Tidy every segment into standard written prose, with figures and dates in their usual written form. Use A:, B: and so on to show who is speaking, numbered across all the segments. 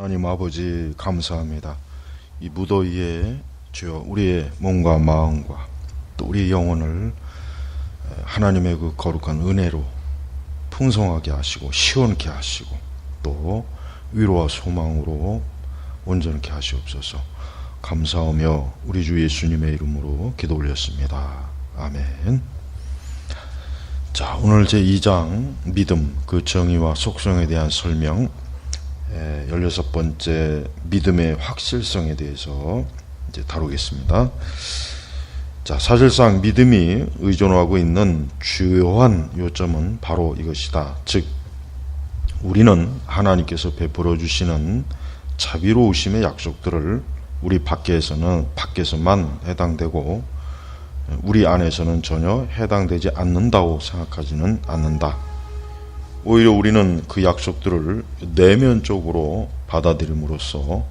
A: 하나님 아버지 감사합니다. 이 무더위에 주여 우리의 몸과 마음과 또 우리의 영혼을 하나님의 그 거룩한 은혜로 풍성하게 하시고 시원케 하시고 또 위로와 소망으로 온전케 하시옵소서. 감사하며 우리 주 예수님의 이름으로 기도 올렸습니다. 아멘. 자, 오늘 제2장 믿음 그 정의와 속성에 대한 설명 16번째 믿음의 확실성에 대해서 이제 다루겠습니다. 자, 사실상 믿음이 의존하고 있는 주요한 요점은 바로 이것이다. 즉, 우리는 하나님께서 베풀어 주시는 자비로우심의 약속들을 우리 밖에서만 해당되고 우리 안에서는 전혀 해당되지 않는다고 생각하지는 않는다. 오히려 우리는 그 약속들을 내면적으로 받아들임으로써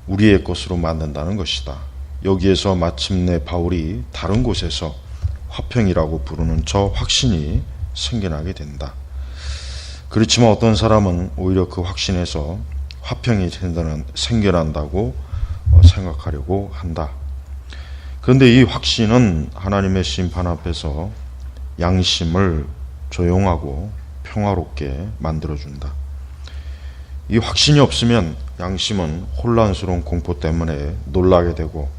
A: 우리의 것으로 만든다는 것이다. 여기에서 마침내 바울이 다른 곳에서 화평이라고 부르는 저 확신이 생겨나게 된다. 그렇지만 어떤 사람은 오히려 그 확신에서 화평이 생겨난다고 생각하려고 한다. 그런데 이 확신은 하나님의 심판 앞에서 양심을 조용하고 평화롭게 만들어준다. 이 확신이 없으면 양심은 혼란스러운 공포 때문에 놀라게 되고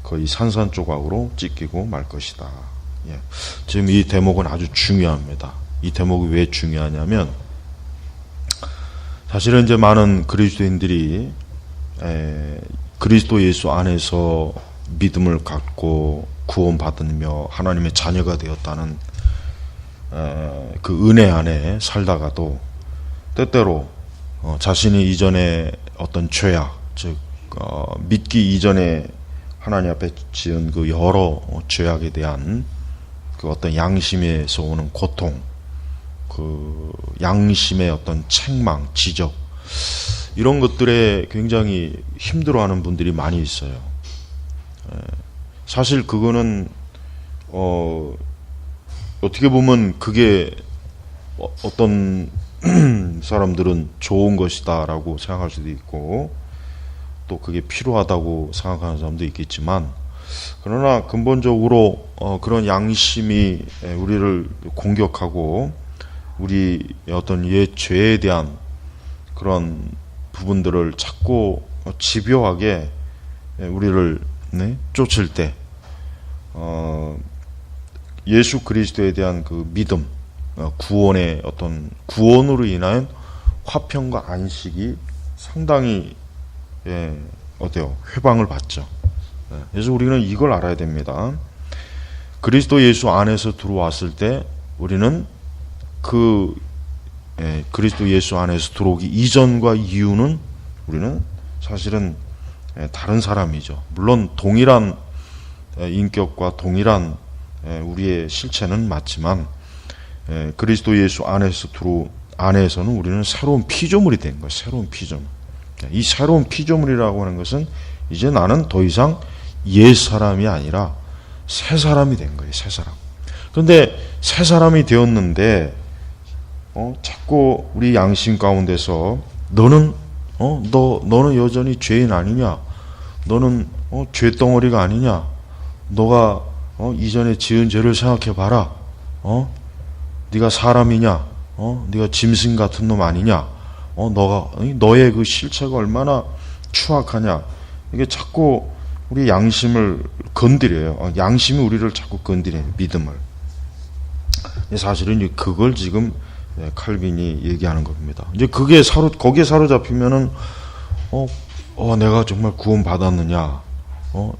A: 거의 산산조각으로 찢기고 말 것이다. 지금 이 대목은 아주 중요합니다. 이 대목이 왜 중요하냐면 사실은 이제 많은 그리스도인들이 그리스도 예수 안에서 믿음을 갖고 구원받으며 하나님의 자녀가 되었다는 그 은혜 안에 살다가도 때때로 자신이 이전에 어떤 죄악, 즉 믿기 이전에 하나님 앞에 지은 그 여러 죄악에 대한 그 어떤 양심에서 오는 고통, 그 양심의 어떤 책망, 지적, 이런 것들에 굉장히 힘들어하는 분들이 많이 있어요. 사실 그거는 어떻게 보면 그게 어떤 사람들은 좋은 것이다 라고 생각할 수도 있고 또 그게 필요하다고 생각하는 사람도 있겠지만, 그러나 근본적으로 그런 양심이 우리를 공격하고 우리 어떤 옛 죄에 대한 그런 부분들을 자꾸 집요하게 우리를 쫓을 때 예수 그리스도에 대한 그 믿음, 구원의 어떤 구원으로 인한 화평과 안식이 상당히 회방을 받죠. 그래서 우리는 이걸 알아야 됩니다. 그리스도 예수 안에서 들어왔을 때 우리는 그리스도 예수 안에서 들어오기 이전과 이후는 우리는 사실은 다른 사람이죠. 물론 동일한 인격과 동일한 우리의 실체는 맞지만 그리스도 예수 안에서는 우리는 새로운 피조물이 된 거예요. 새로운 피조물. 이 새로운 피조물이라고 하는 것은 이제 나는 더 이상 옛 사람이 아니라 새 사람이 된 거예요. 새 사람. 그런데 새 사람이 되었는데 자꾸 우리 양심 가운데서 너는 여전히 죄인 아니냐? 너는 죄덩어리가 아니냐? 너가 이전에 지은 죄를 생각해 봐라. 네가 사람이냐? 네가 짐승 같은 놈 아니냐? 너의 그 실체가 얼마나 추악하냐? 이게 자꾸 우리 양심을 건드려요. 양심이 우리를 자꾸 건드려요. 믿음을. 사실은 그걸 지금 칼빈이 얘기하는 겁니다. 이제 거기에 사로잡히면은 내가 정말 구원받았느냐?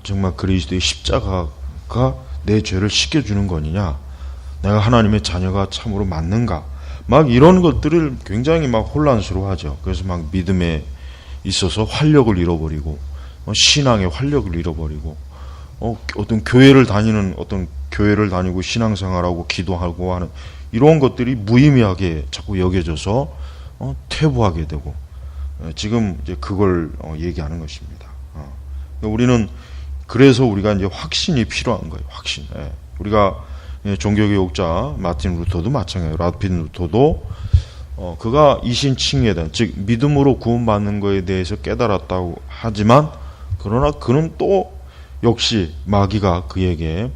A: 정말 그리스도의 십자가가 내 죄를 씻겨주는 거느냐? 내가 하나님의 자녀가 참으로 맞는가? 막 이런 것들을 굉장히 막 혼란스러워하죠. 그래서 막 믿음에 있어서 활력을 잃어버리고 신앙의 활력을 잃어버리고 어떤 교회를 다니고 신앙생활하고 기도하고 하는 이런 것들이 무의미하게 자꾸 여겨져서 퇴보하게 되고 지금 이제 그걸 얘기하는 것입니다. 그래서 우리가 이제 확신이 필요한 거예요. 확신. 우리가 종교개혁자 마틴 루터도 마찬가지예요. 마틴 루터도 그가 이신칭에 대한, 즉 믿음으로 구원받는 것에 대해서 깨달았다고 하지만, 그러나 그는 또 역시 마귀가 그에게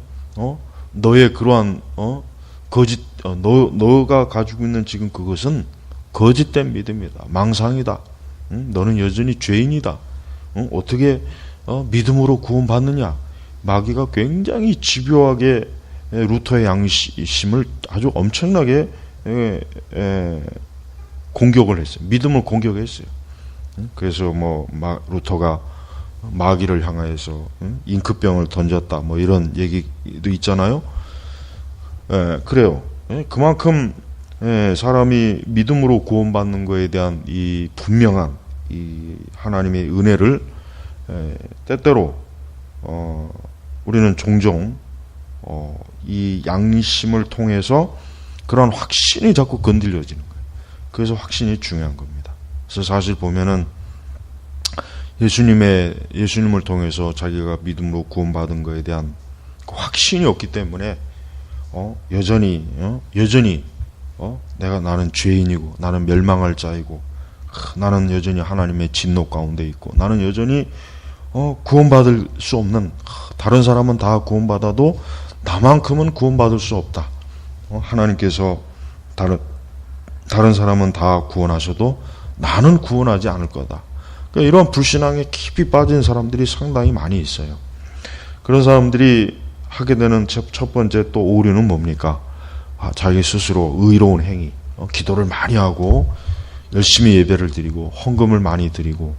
A: 너의 그러한 거짓, 너가 가지고 있는 지금 그것은 거짓된 믿음이다, 망상이다, 너는 여전히 죄인이다, 어떻게 믿음으로 구원받느냐. 마귀가 굉장히 집요하게 루터의 양심을 아주 엄청나게 공격을 했어요. 믿음을 공격했어요. 그래서 루터가 마귀를 향하여서 잉크병을 던졌다, 이런 얘기도 있잖아요. 그래요. 그만큼 사람이 믿음으로 구원받는 것에 대한 이 분명한 이 하나님의 은혜를 때때로 우리는 종종 이 양심을 통해서 그런 확신이 자꾸 건드려지는 거예요. 그래서 확신이 중요한 겁니다. 그래서 사실 보면은 예수님을 통해서 자기가 믿음으로 구원받은 것에 대한 그 확신이 없기 때문에 여전히 나는 죄인이고, 나는 멸망할 자이고, 나는 여전히 하나님의 진노 가운데 있고, 나는 여전히 구원받을 수 없는, 다른 사람은 다 구원받아도 나만큼은 구원받을 수 없다. 하나님께서 다른 사람은 다 구원하셔도 나는 구원하지 않을 거다. 그러니까 이런 불신앙에 깊이 빠진 사람들이 상당히 많이 있어요. 그런 사람들이 하게 되는 첫 번째 또 오류는 뭡니까? 자기 스스로 의로운 행위, 기도를 많이 하고 열심히 예배를 드리고 헌금을 많이 드리고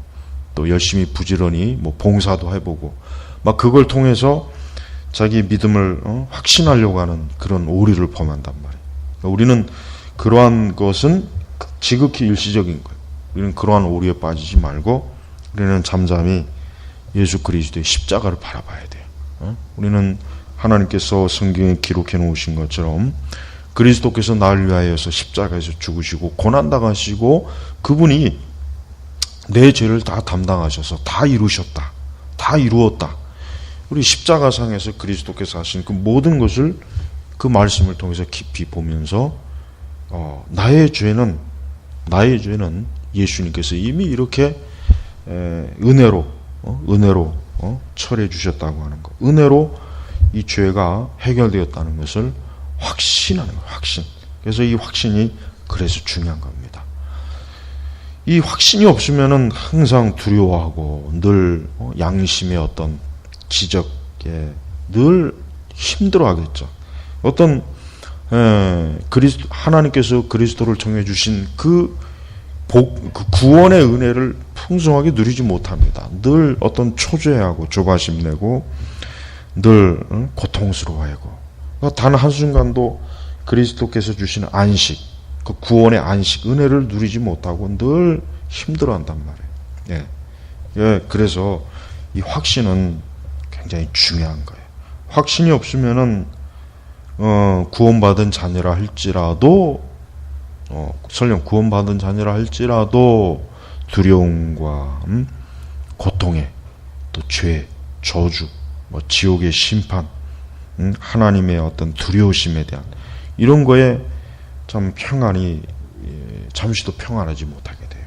A: 또 열심히 부지런히 봉사도 해보고 막 그걸 통해서 자기 믿음을 확신하려고 하는 그런 오류를 범한단 말이에요. 그러니까 우리는 그러한 것은 지극히 일시적인 거예요. 우리는 그러한 오류에 빠지지 말고 우리는 잠잠히 예수 그리스도의 십자가를 바라봐야 돼요. 우리는 하나님께서 성경에 기록해 놓으신 것처럼 그리스도께서 나를 위하여서 십자가에서 죽으시고 고난당하시고 그분이 내 죄를 다 담당하셔서 다 이루셨다, 다 이루었다. 우리 십자가상에서 그리스도께서 하신 그 모든 것을 그 말씀을 통해서 깊이 보면서 나의 죄는 예수님께서 이미 이렇게 은혜로 처리해 주셨다고 하는 것, 은혜로 이 죄가 해결되었다는 것을 확신하는 거예요. 확신. 그래서 이 확신이 그래서 중요한 겁니다. 이 확신이 없으면은 항상 두려워하고 늘 양심의 어떤 지적에 늘 힘들어하겠죠. 어떤 하나님께서 그리스도를 통해 주신 그 구원의 은혜를 풍성하게 누리지 못합니다. 늘 어떤 초조해하고 조바심 내고 늘 고통스러워하고 단 한순간도 그리스도께서 주시는 안식, 그 구원의 안식, 은혜를 누리지 못하고 늘 힘들어한단 말이에요. 예, 그래서 이 확신은 굉장히 중요한 거예요. 확신이 없으면은 구원받은 자녀라 할지라도 설령 구원받은 자녀라 할지라도 두려움과 고통에 또 죄, 저주, 지옥의 심판, 하나님의 어떤 두려우심에 대한 이런 거에 참 평안이 잠시도 평안하지 못하게 돼요.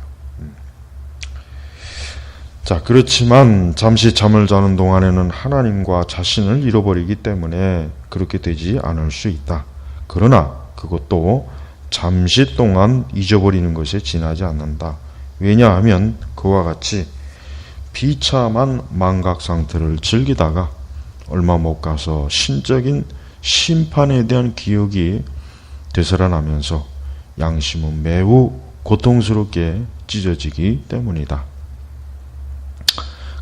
A: 자, 그렇지만 잠시 잠을 자는 동안에는 하나님과 자신을 잃어버리기 때문에 그렇게 되지 않을 수 있다. 그러나 그것도 잠시 동안 잊어버리는 것에 지나지 않는다. 왜냐하면 그와 같이 비참한 망각 상태를 즐기다가 얼마 못 가서 신적인 심판에 대한 기억이 되살아나면서 양심은 매우 고통스럽게 찢어지기 때문이다.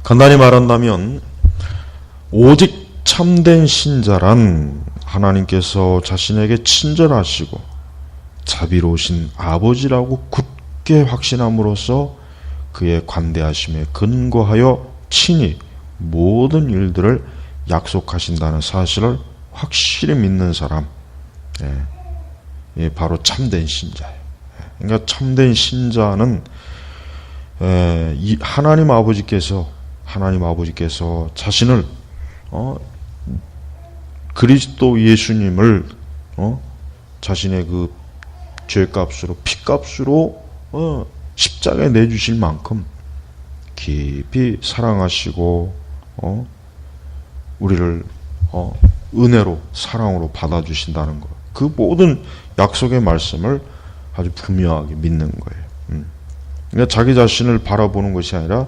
A: 간단히 말한다면 오직 참된 신자란 하나님께서 자신에게 친절하시고 자비로우신 아버지라고 굳게 확신함으로써 그의 관대하심에 근거하여 친히 모든 일들을 약속하신다는 사실을 확실히 믿는 사람, 바로 참된 신자예요. 그러니까 참된 신자는 하나님 아버지께서 자신을 그리스도 예수님을 자신의 그 죄값으로 피값으로 십자가에 내주실 만큼 깊이 사랑하시고 우리를 은혜로 사랑으로 받아주신다는 것. 그 모든 약속의 말씀을 아주 분명하게 믿는 거예요. 그러니까 자기 자신을 바라보는 것이 아니라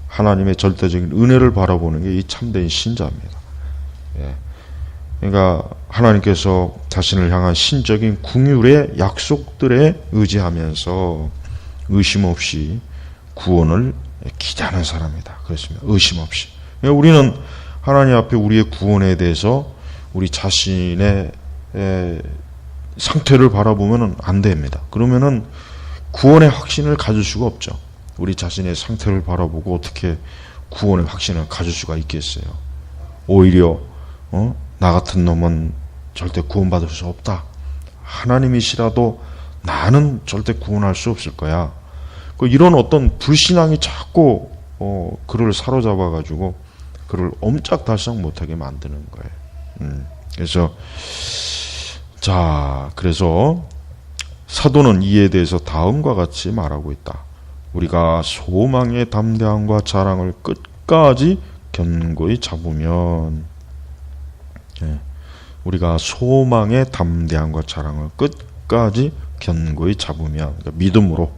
A: 하나님의 절대적인 은혜를 바라보는 게 이 참된 신자입니다. 예. 그러니까 하나님께서 자신을 향한 신적인 궁율의 약속들에 의지하면서 의심 없이 구원을 기대하는 사람이다. 그렇습니다. 의심 없이. 그러니까 우리는 하나님 앞에 우리의 구원에 대해서 우리 자신의 상태를 바라보면 안 됩니다. 그러면은 구원의 확신을 가질 수가 없죠. 우리 자신의 상태를 바라보고 어떻게 구원의 확신을 가질 수가 있겠어요. 오히려 나 같은 놈은 절대 구원받을 수 없다. 하나님이시라도 나는 절대 구원할 수 없을 거야. 이런 어떤 불신앙이 자꾸 그를 사로잡아가지고 그를 옴짝달싹 못하게 만드는 거예요. 그래서 사도는 이에 대해서 다음과 같이 말하고 있다. 우리가 소망의 담대함과 자랑을 끝까지 견고히 잡으면, 우리가 소망의 담대함과 자랑을 끝까지 견고히 잡으면, 그러니까 믿음으로,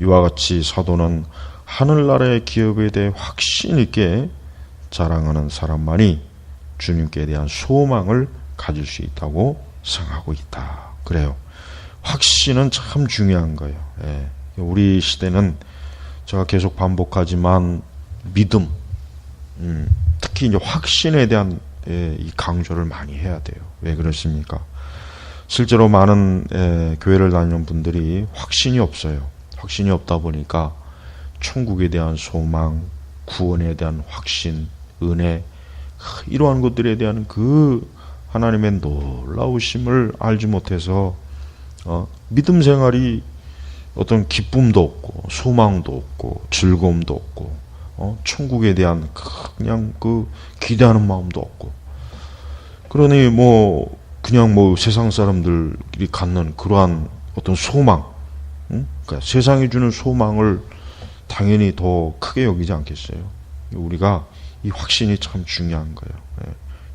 A: 이와 같이 사도는 하늘나라의 기업에 대해 확신 있게 자랑하는 사람만이 주님께 대한 소망을 가질 수 있다고 생각하고 있다. 그래요. 확신은 참 중요한 거예요. 우리 시대는 제가 계속 반복하지만 믿음, 특히 이제 확신에 대한 이 강조를 많이 해야 돼요. 왜 그렇습니까? 실제로 많은 교회를 다니는 분들이 확신이 없어요. 확신이 없다 보니까 천국에 대한 소망, 구원에 대한 확신, 은혜, 이러한 것들에 대한 그 하나님의 놀라우심을 알지 못해서 믿음 생활이 어떤 기쁨도 없고 소망도 없고 즐거움도 없고 천국에 대한 그냥 그 기대하는 마음도 없고, 그러니 그냥 세상 사람들이 갖는 그러한 어떤 소망, 그러니까 세상이 주는 소망을 당연히 더 크게 여기지 않겠어요. 우리가 이 확신이 참 중요한 거예요.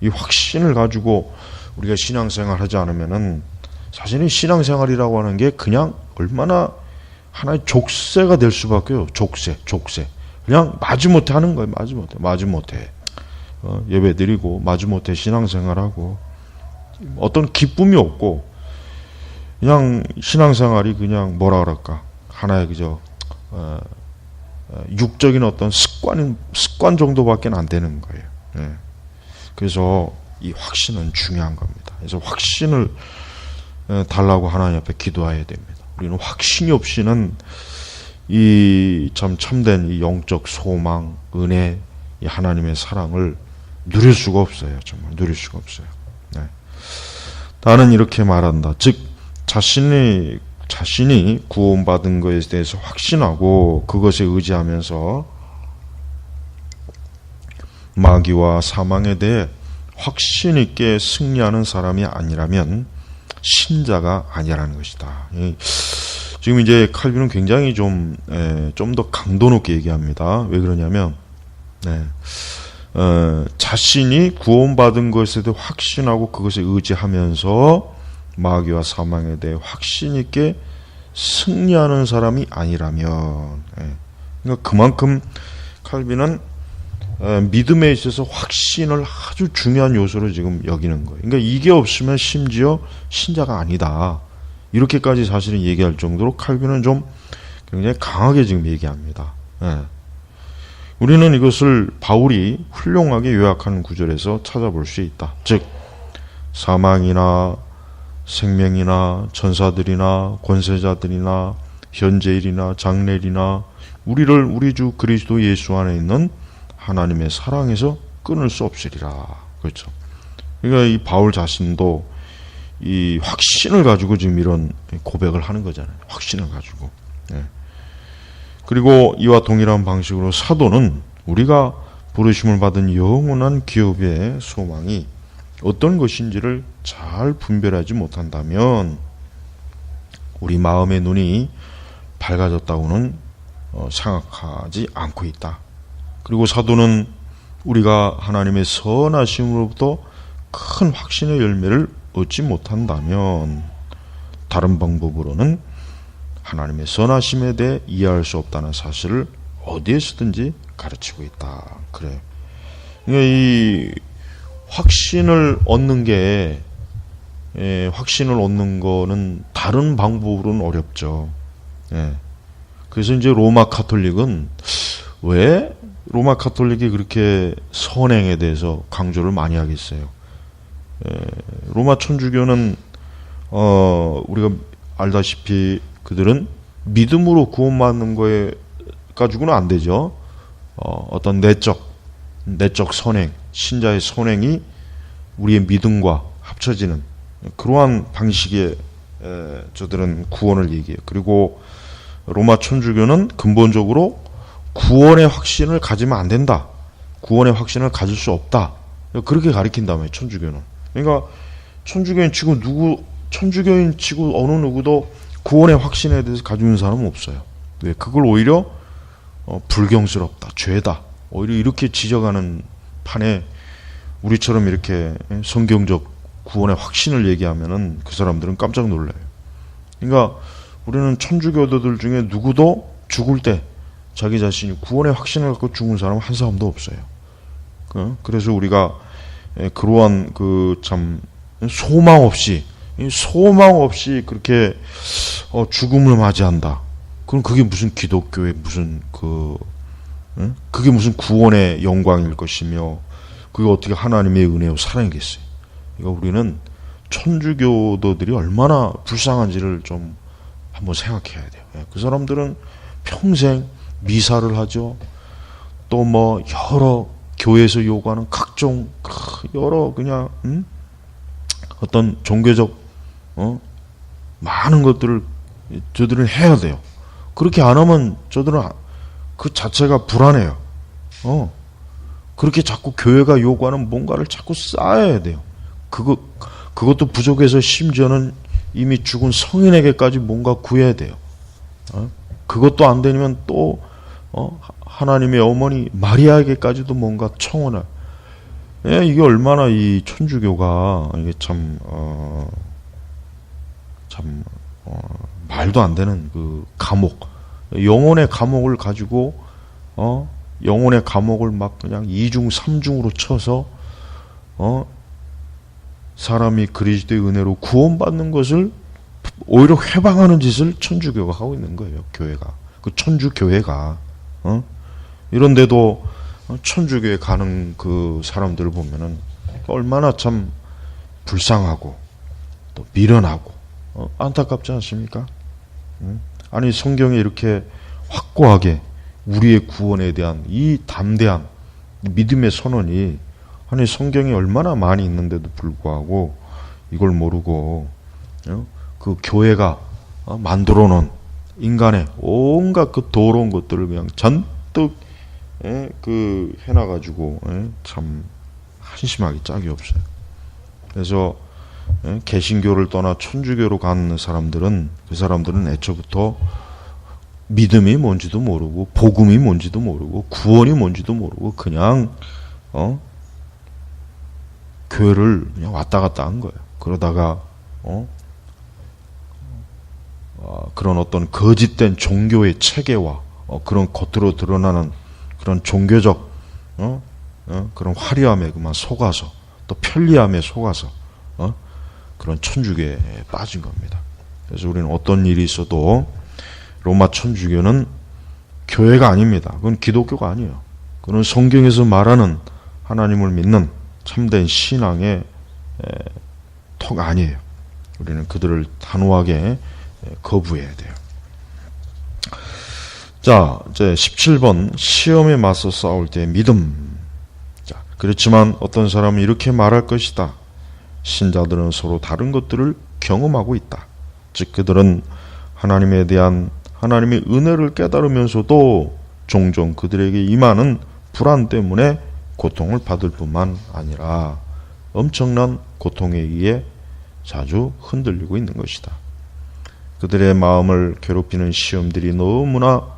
A: 이 확신을 가지고 우리가 신앙생활 하지 않으면은 사실은 신앙생활이라고 하는 게 그냥 얼마나 하나의 족쇄가 될 수밖에요. 족쇄. 그냥 마지못해 하는 거예요. 마지못해. 예배 드리고 마지못해 신앙생활하고 어떤 기쁨이 없고 그냥 신앙생활이 그냥 뭐라 그럴까, 하나의 그저 육적인 어떤 습관 정도밖에 안 되는 거예요. 그래서 이 확신은 중요한 겁니다. 그래서 확신을 달라고 하나님 앞에 기도해야 됩니다. 우리는 확신이 없이는 이 참된 이 영적 소망, 은혜, 이 하나님의 사랑을 누릴 수가 없어요. 정말 누릴 수가 없어요. 나는 이렇게 말한다. 즉 자신이 구원받은 것에 대해서 확신하고 그것에 의지하면서 마귀와 사망에 대해 확신 있게 승리하는 사람이 아니라면 신자가 아니라는 것이다. 지금 이제 칼빈은 굉장히 좀 더 강도 높게 얘기합니다. 왜 그러냐면 자신이 구원받은 것에 대해 확신하고 그것에 의지하면서 마귀와 사망에 대해 확신 있게 승리하는 사람이 아니라면, 그러니까 그만큼 칼빈은 믿음에 있어서 확신을 아주 중요한 요소로 지금 여기는 거예요. 그러니까 이게 없으면 심지어 신자가 아니다. 이렇게까지 사실은 얘기할 정도로 칼빈은 좀 굉장히 강하게 지금 얘기합니다. 우리는 이것을 바울이 훌륭하게 요약하는 구절에서 찾아볼 수 있다. 즉 사망이나 생명이나 천사들이나 권세자들이나 현재일이나 장래일이나 우리를 우리 주 그리스도 예수 안에 있는 하나님의 사랑에서 끊을 수 없으리라. 그렇죠. 그러니까 이 바울 자신도 이 확신을 가지고 지금 이런 고백을 하는 거잖아요. 확신을 가지고. 그리고 이와 동일한 방식으로 사도는 우리가 부르심을 받은 영원한 기업의 소망이 어떤 것인지를 잘 분별하지 못한다면 우리 마음의 눈이 밝아졌다고는 생각하지 않고 있다. 그리고 사도는 우리가 하나님의 선하심으로부터 큰 확신의 열매를 얻지 못한다면 다른 방법으로는 하나님의 선하심에 대해 이해할 수 없다는 사실을 어디에서든지 가르치고 있다. 그래. 이 확신을 얻는 게 확신을 얻는 거는 다른 방법으로는 어렵죠. 그래서 이제 로마 카톨릭은 왜 로마 카톨릭이 그렇게 선행에 대해서 강조를 많이 하겠어요? 로마 천주교는 우리가 알다시피 그들은 믿음으로 구원받는 거에 가지고는 안 되죠. 어떤 내적 선행, 신자의 선행이 우리의 믿음과 합쳐지는 그러한 방식의 저들은 구원을 얘기해요. 그리고 로마 천주교는 근본적으로 구원의 확신을 가지면 안 된다. 구원의 확신을 가질 수 없다. 그렇게 가르친다며 천주교는. 그러니까 천주교인 치고 어느 누구도 구원의 확신에 대해서 가지고 있는 사람은 없어요. 왜? 그걸 오히려 불경스럽다, 죄다, 오히려 이렇게 지적하는 판에 우리처럼 이렇게 성경적 구원의 확신을 얘기하면은 그 사람들은 깜짝 놀라요. 그러니까 우리는 천주교도들 중에 누구도 죽을 때 자기 자신이 구원의 확신을 갖고 죽은 사람은 한 사람도 없어요. 그래서 우리가 그러한 참 소망 없이 그렇게 죽음을 맞이한다. 그럼 그게 무슨 기독교의 무슨 그게 무슨 구원의 영광일 것이며 그게 어떻게 하나님의 은혜요 사랑이겠어요. 그러니까 우리는 천주교도들이 얼마나 불쌍한지를 좀 한번 생각해야 돼요. 그 사람들은 평생 미사를 하죠. 또 뭐 여러 교회에서 요구하는 각종 여러 그냥 어떤 종교적 많은 것들을 저들은 해야 돼요. 그렇게 안 하면 저들은 그 자체가 불안해요. 그렇게 자꾸 교회가 요구하는 뭔가를 자꾸 쌓아야 돼요. 그것도 부족해서 심지어는 이미 죽은 성인에게까지 뭔가 구해야 돼요. 그것도 안 되면 또 하나님의 어머니 마리아에게까지도 뭔가 청원할. 이게 얼마나 이 천주교가 이게 참 말도 안 되는 그 감옥, 영혼의 감옥을 가지고 영혼의 감옥을 막 그냥 2중 3중으로 쳐서 사람이 그리스도의 은혜로 구원받는 것을 오히려 회방하는 짓을 천주교가 하고 있는 거예요. 교회가, 그 천주교회가. 이런데도 천주교에 가는 그 사람들을 보면은 얼마나 참 불쌍하고 또 미련하고 안타깝지 않습니까? 아니 성경에 이렇게 확고하게 우리의 구원에 대한 이 담대한 믿음의 선언이 아니 성경에 얼마나 많이 있는데도 불구하고 이걸 모르고 그 교회가 만들어 놓은 인간의 온갖 그 더러운 것들을 그냥 잔뜩 해놔가지고 참 한심하기 짝이 없어요. 그래서 개신교를 떠나 천주교로 가는 사람들은 그 사람들은 애초부터 믿음이 뭔지도 모르고 복음이 뭔지도 모르고 구원이 뭔지도 모르고 그냥 교회를 그냥 왔다 갔다 한 거예요. 그러다가 그런 어떤 거짓된 종교의 체계와 그런 겉으로 드러나는 그런 종교적 그런 화려함에 그만 속아서 또 편리함에 속아서 그런 천주교에 빠진 겁니다. 그래서 우리는 어떤 일이 있어도 로마 천주교는 교회가 아닙니다. 그건 기독교가 아니에요. 그건 성경에서 말하는 하나님을 믿는 참된 신앙의 터가 아니에요. 우리는 그들을 단호하게 거부해야 돼요. 자, 이제 17번 시험에 맞서 싸울 때의 믿음. 자, 그렇지만 어떤 사람은 이렇게 말할 것이다. 신자들은 서로 다른 것들을 경험하고 있다. 즉 그들은 하나님에 대한 하나님의 은혜를 깨달으면서도 종종 그들에게 임하는 불안 때문에 고통을 받을 뿐만 아니라 엄청난 고통에 의해 자주 흔들리고 있는 것이다. 그들의 마음을 괴롭히는 시험들이 너무나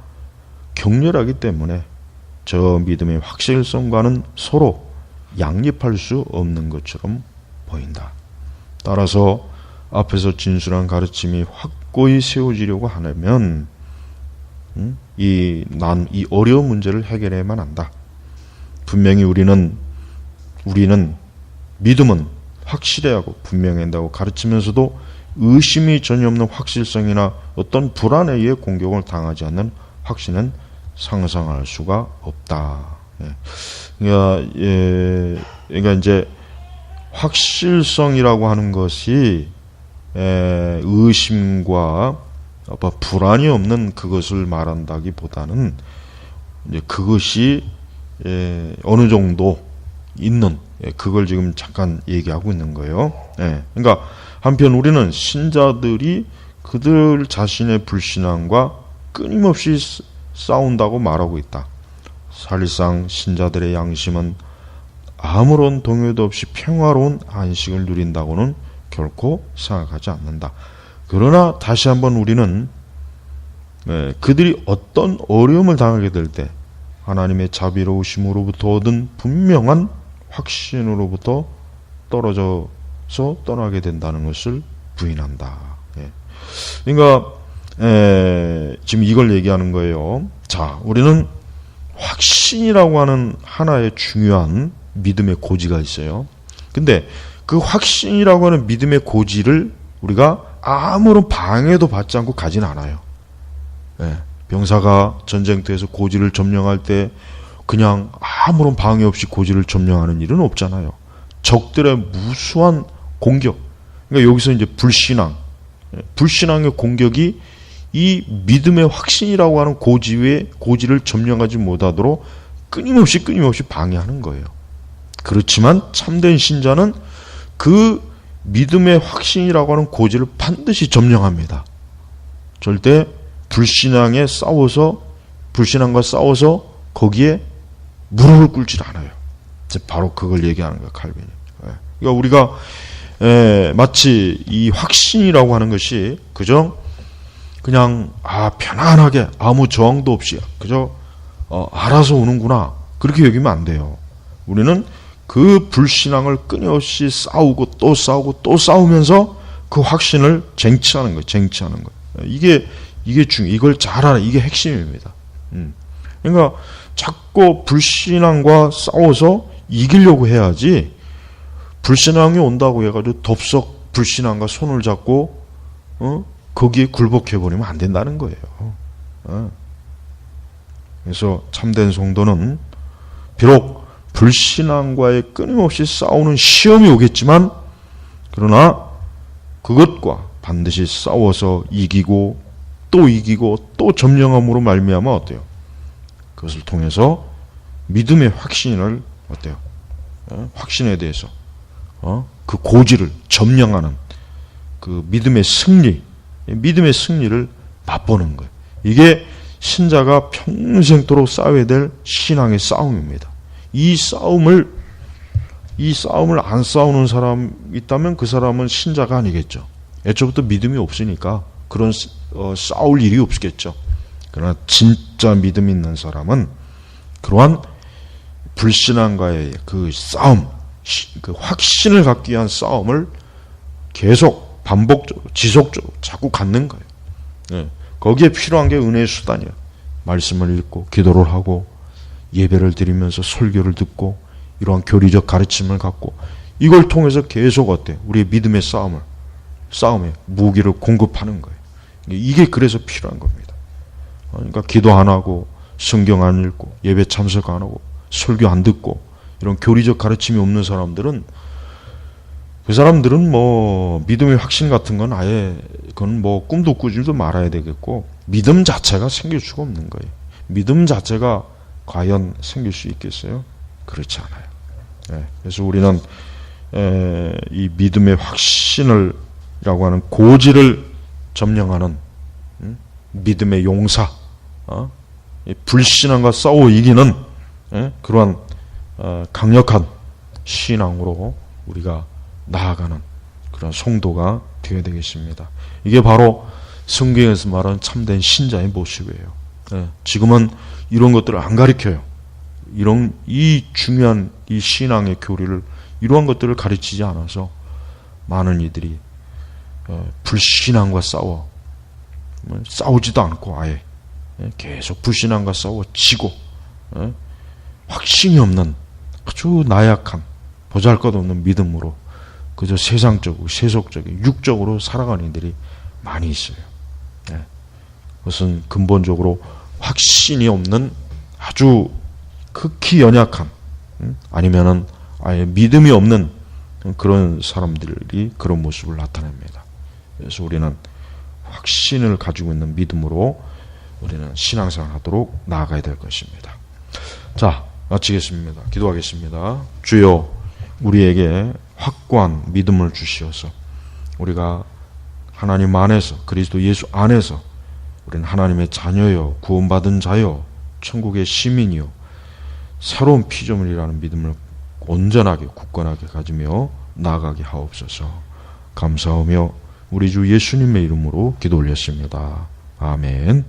A: 격렬하기 때문에 저 믿음의 확실성과는 서로 양립할 수 없는 것처럼 보인다. 따라서 앞에서 진술한 가르침이 확고히 세워지려고 하려면 이 어려운 문제를 해결해야만 한다. 분명히 우리는 믿음은 확실해야 하고 분명해야 한다고 가르치면서도 의심이 전혀 없는 확실성이나 어떤 불안에 의해 공격을 당하지 않는 확신은 상상할 수가 없다. 그러니까 이제 확실성이라고 하는 것이 의심과 불안이 없는 그것을 말한다기보다는 이제 그것이 어느 정도 있는 그걸 지금 잠깐 얘기하고 있는 거예요. 그러니까 한편 우리는 신자들이 그들 자신의 불신앙과 끊임없이 싸운다고 말하고 있다. 사실상 신자들의 양심은 아무런 동요도 없이 평화로운 안식을 누린다고는 결코 생각하지 않는다. 그러나 다시 한번 우리는 그들이 어떤 어려움을 당하게 될 때 하나님의 자비로우심으로부터 얻은 분명한 확신으로부터 떨어져서 떠나게 된다는 것을 부인한다. 그러니까 지금 이걸 얘기하는 거예요. 자, 우리는 확신이라고 하는 하나의 중요한 믿음의 고지가 있어요. 근데 그 확신이라고 하는 믿음의 고지를 우리가 아무런 방해도 받지 않고 가진 않아요. 병사가 전쟁터에서 고지를 점령할 때 그냥 아무런 방해 없이 고지를 점령하는 일은 없잖아요. 적들의 무수한 공격. 그러니까 여기서 이제 불신앙의 공격이 이 믿음의 확신이라고 하는 고지를 점령하지 못하도록 끊임없이 방해하는 거예요. 그렇지만 참된 신자는 그 믿음의 확신이라고 하는 고지를 반드시 점령합니다. 절대 불신앙과 싸워서 거기에 무릎을 꿇지 않아요. 바로 그걸 얘기하는 거예요, 칼빈이. 그러니까 우리가 마치 이 확신이라고 하는 것이 그냥 편안하게 아무 저항도 없이 그저 알아서 오는구나 그렇게 여기면 안 돼요. 우리는 그 불신앙을 끊임없이 싸우고 또 싸우면서 그 확신을 쟁취하는 거예요. 이게 이걸 잘 알아. 이게 핵심입니다. 그러니까 자꾸 불신앙과 싸워서 이기려고 해야지, 불신앙이 온다고 해가지고 덥석 불신앙과 손을 잡고 거기에 굴복해버리면 안 된다는 거예요. 그래서 참된 성도는 비록 불신앙과의 끊임없이 싸우는 시험이 오겠지만, 그러나 그것과 반드시 싸워서 이기고 또 점령함으로 말미암아 어때요? 그것을 통해서 믿음의 확신을 어때요? 확신에 대해서 그 고지를 점령하는 그 믿음의 승리를 맛보는 거예요. 이게 신자가 평생토록 싸워야 될 신앙의 싸움입니다. 이 싸움을 안 싸우는 사람이 있다면 그 사람은 신자가 아니겠죠. 애초부터 믿음이 없으니까 그런 싸울 일이 없겠죠. 그러나 진짜 믿음 있는 사람은 그러한 불신앙과의 그 싸움, 그 확신을 갖기 위한 싸움을 계속 반복적으로 지속적으로 자꾸 갖는 거예요. 거기에 필요한 게 은혜의 수단이에요. 말씀을 읽고 기도를 하고 예배를 드리면서 설교를 듣고 이러한 교리적 가르침을 갖고, 이걸 통해서 계속 어때? 우리의 믿음의 싸움에 무기를 공급하는 거예요. 이게 그래서 필요한 겁니다. 그러니까 기도 안 하고 성경 안 읽고 예배 참석 안 하고 설교 안 듣고 이런 교리적 가르침이 없는 사람들은, 그 사람들은 뭐 믿음의 확신 같은 건 아예 그건 뭐 꿈도 꾸지도 말아야 되겠고, 믿음 자체가 생길 수가 없는 거예요. 믿음 자체가 과연 생길 수 있겠어요? 그렇지 않아요. 그래서 우리는 이 믿음의 확신이라고 하는 고지를 점령하는 믿음의 용사, 불신앙과 싸워 이기는 그러한 강력한 신앙으로 우리가 나아가는 그런 성도가 되어야 되겠습니다. 이게 바로 성경에서 말하는 참된 신자의 모습이에요. 예, 지금은 이런 것들을 안 가르쳐요. 이 중요한 이 신앙의 교리를 이러한 것들을 가르치지 않아서 많은 이들이 불신앙과 싸우지도 않고 아예 계속 불신앙과 싸워지고 확신이 없는 아주 나약한 보잘것없는 믿음으로 그저 세상적이고 세속적인 육적으로 살아가는 이들이 많이 있어요. 그것은 근본적으로 확신이 없는 아주 극히 연약한 아니면은 아예 믿음이 없는 그런 사람들이 그런 모습을 나타냅니다. 그래서 우리는 확신을 가지고 있는 믿음으로 우리는 신앙생활 하도록 나아가야 될 것입니다. 자, 마치겠습니다. 기도하겠습니다. 주여, 우리에게 확고한 믿음을 주시어서 우리가 하나님 안에서 그리스도 예수 안에서 우리는 하나님의 자녀요, 구원받은 자요, 천국의 시민이요, 새로운 피조물이라는 믿음을 온전하게 굳건하게 가지며 나아가게 하옵소서. 감사하며 우리 주 예수님의 이름으로 기도 올렸습니다. 아멘.